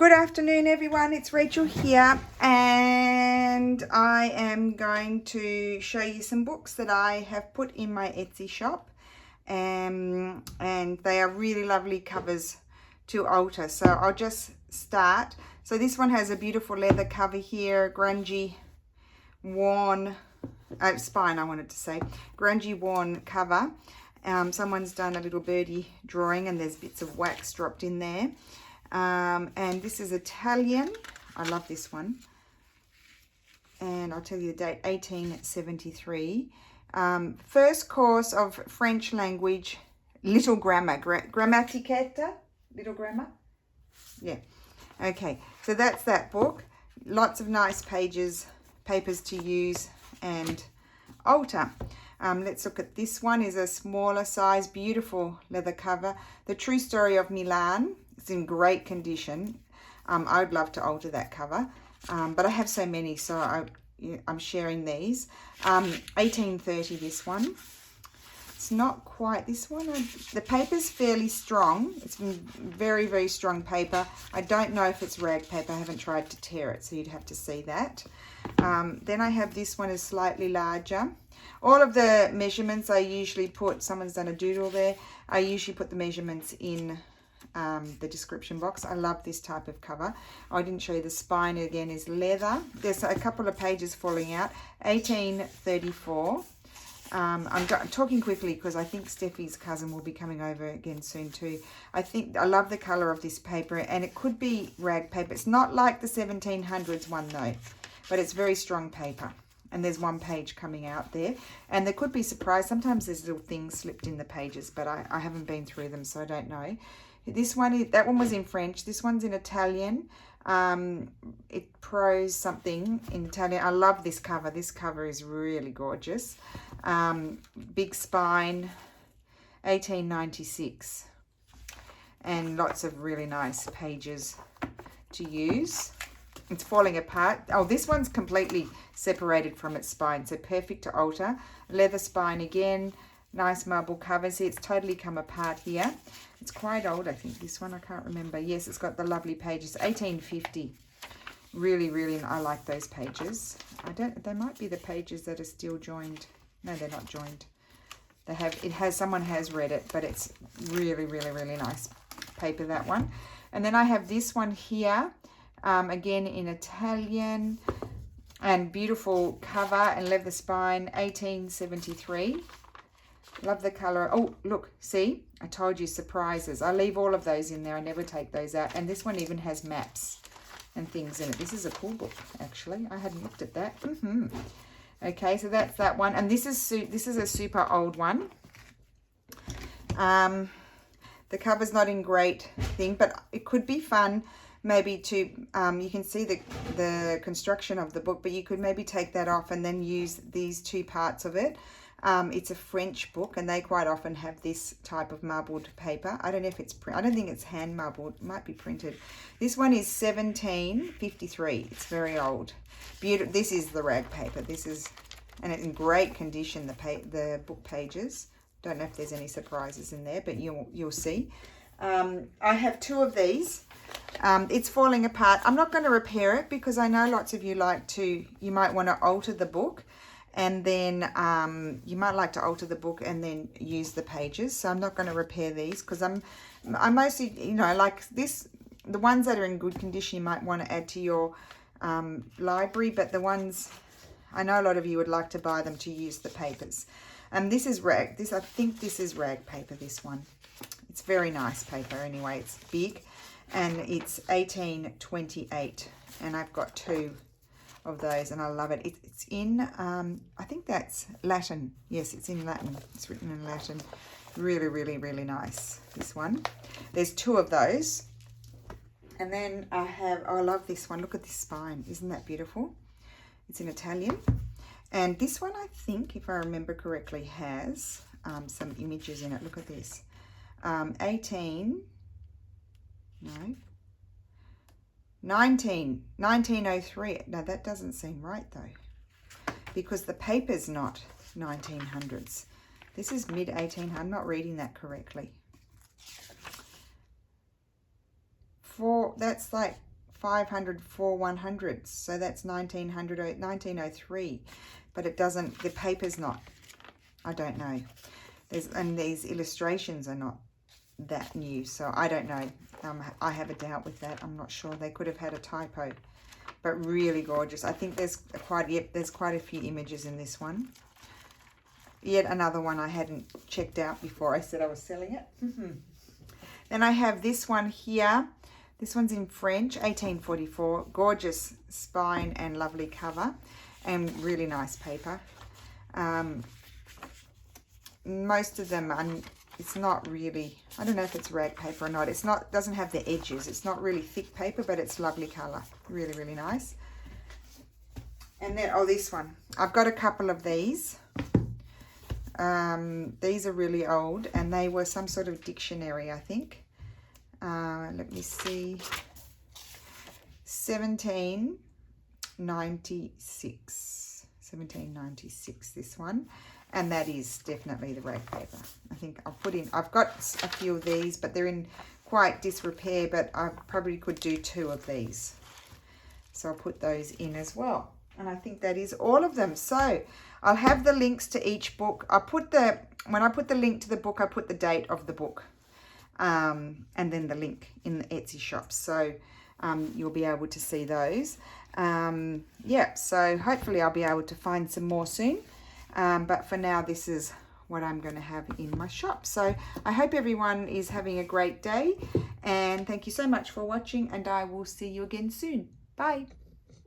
Good afternoon, everyone. It's Rachel here, and I am going to show you some books that I have put in my Etsy shop, and they are really lovely covers to alter. So I'll just start. So this one has a beautiful leather cover here, grungy, worn spine. I wanted to say grungy, worn cover. Someone's done a little birdie drawing, and there's bits of wax dropped in there. And this is Italian. I love this one. And I'll tell you the date, 1873. First course of French language, little grammar, grammatichetta, little grammar. Yeah. Okay, so that's that book. Lots of nice papers to use and alter. Let's look at this one. Is a smaller size, beautiful leather cover. The True Story of Milan. It's in great condition. I would love to alter that cover, but I have so many, so I'm sharing these. 1830, this one. It's not quite this one. The paper's fairly strong. It's very, very strong paper. I don't know if it's rag paper. I haven't tried to tear it, so you'd have to see that. Then I have this one is slightly larger. All of the measurements I usually put, someone's done a doodle there, I usually put the measurements in the description box. I love this type of cover. I didn't show you the spine. Again is leather. There's a couple of pages falling out. 1834. I'm talking quickly because I think Steffi's cousin will be coming over again soon too. I love the color of this paper, and it could be rag paper. It's not like the 1700s one though, but it's very strong paper. And there's one page coming out there, and there could be surprise. Sometimes there's little things slipped in the pages, but I haven't been through them, so I don't know. This one, that one was in French. This one's in Italian. It prose something in Italian. I love this cover. This cover is really gorgeous. Big spine, 1896. And lots of really nice pages to use. It's falling apart. Oh, this one's completely separated from its spine, so perfect to alter. Leather spine again. Nice marble cover. See, it's totally come apart here. It's quite old, I think, this one. I can't remember. Yes, it's got the lovely pages. 1850. Really, really, I like those pages. They might be the pages that are still joined. No, they're not joined. Someone has read it, but it's really, really, really nice paper, that one. And then I have this one here, again in Italian, and beautiful cover and leather spine, 1873. Love the color. Oh, look, see, I told you, surprises. I leave all of those in there. I never take those out. And this one even has maps and things in it. This is a cool book, actually. I hadn't looked at that. Okay, so that's that one. And this is a super old one. The cover's not in great thing, but it could be fun maybe to, you can see the construction of the book, but you could maybe take that off and then use these two parts of it. It's a French book, and they quite often have this type of marbled paper. I don't know if it's I don't think it's hand marbled. It might be printed. This one is 1753. It's very old. Beautiful. This is the rag paper. And it's in great condition. The book pages. Don't know if there's any surprises in there, but you'll see. I have two of these. It's falling apart. I'm not going to repair it because I know lots of you you might want to alter the book. And then you might like to alter the book and then use the pages. So I'm not going to repair these because I'm mostly, like this, the ones that are in good condition you might want to add to your library. But the ones, I know a lot of you would like to buy them to use the papers. This is rag. I think this is rag paper, this one. It's very nice paper anyway. It's big, and it's 1828. And I've got two of those, and I love it. It's in, I think that's Latin. Yes, it's in Latin. It's written in Latin. Really, really, really nice, this one. There's two of those. And then I love this one. Look at this spine. Isn't that beautiful? It's in Italian. And this one, I think, if I remember correctly, has some images in it. Look at this. 1903. No, that doesn't seem right though, because the paper's not 1900s. This is mid 1800s. I'm not reading that correctly. That's like 500 for 100. So that's 1903. But it doesn't, the paper's not, I don't know. And these illustrations are not that new, so I don't know. I have a doubt with that. I'm not sure. They could have had a typo, but really gorgeous. I think there's quite a few images in this one. Yet another one I hadn't checked out before I said I was selling it. Then I have this one here. This one's in French, 1844. Gorgeous spine and lovely cover, and really nice paper. Most of them are, it's not really, I don't know if it's rag paper or not. It's not, doesn't have the edges. It's not really thick paper, but it's lovely color. Really, really nice. And then, oh, this one. I've got a couple of these. These are really old, and they were some sort of dictionary, I think. Let me see. 1796, this one. And that is definitely the rag paper. I think I've got a few of these, but they're in quite disrepair, but I probably could do 2 of these. So I'll put those in as well. And I think that is all of them. So I'll have the links to each book. When I put the link to the book, I put the date of the book. And then the link in the Etsy shop. So you'll be able to see those. Yeah, so hopefully I'll be able to find some more soon. But for now, this is what I'm going to have in my shop. So I hope everyone is having a great day. And thank you so much for watching. And I will see you again soon. Bye.